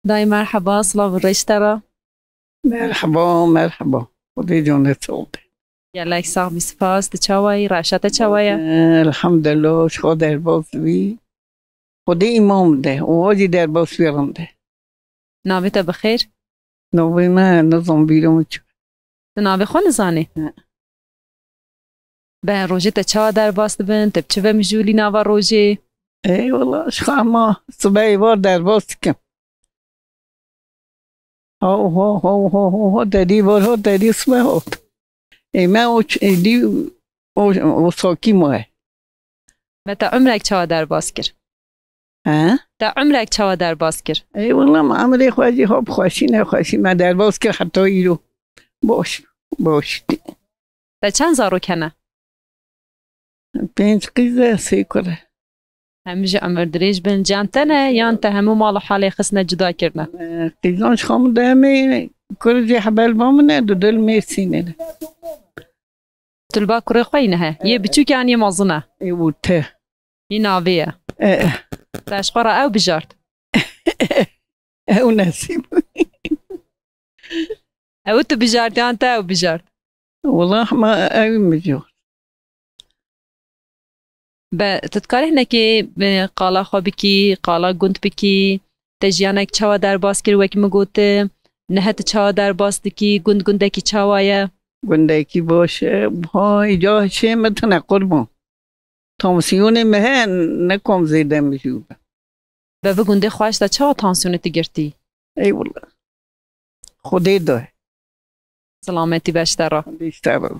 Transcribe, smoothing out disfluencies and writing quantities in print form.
داي مرحبا صلاة الريشترا. مرحبا مرحبا. خدي جونت صوت. يلا يساق بسفاس تشاوي راشة تشاوية. الحمد لله شو در باز بي. خدي إمام ده واجي در باز فيرم ده. نابتا بخير. نوبي ما نظام بيرم شو. نابي خون زاني. به روجي تشاوا در باز بن تبچه مجولي ناوا روجي. اي والله شو ما صباي وار در باز كم. هو تدي وار هو تدي صباي هو. اي ما اوش دي او ساكي موه. متى عمرك تشاوا در باز كر؟ ها؟ تا عمرك تشاوا در باز كر؟ اي والله ما عمري خواجي هو خواشي ما در باز كر حتى يرو. باش تا چند زارو کنه؟ 5 قيزة سيكره. همجي عمر دريج بن جانتنه یا انت همو مال حالي خسنه جدا کرنه؟ قيزانش خام دامي كل جي حبال بامنه دل ميسينه. تلبا كوري خوينه يه بچو كاني مازنه. اي وته. ي ناويه. تاشقرا او بجارت. او نسيب. او تو بجارت انت او بجارت. والله ما اوي مجور. تذكري هنا كي قالا خو بكي قالا گوند بكي تجيانك چاوا در باز كر وكي مگوت نهت چاوا در باز دكي گوند گوندكي چاوايا گوندكي باشه هاي جا شي متنا قربان تامسيون مهن نكم زيدا مجوبه بابا گونده خواهش دا چاوا تانسيون تگرتي اي والله خدي ده سلامتي باشترا خدي اشتغل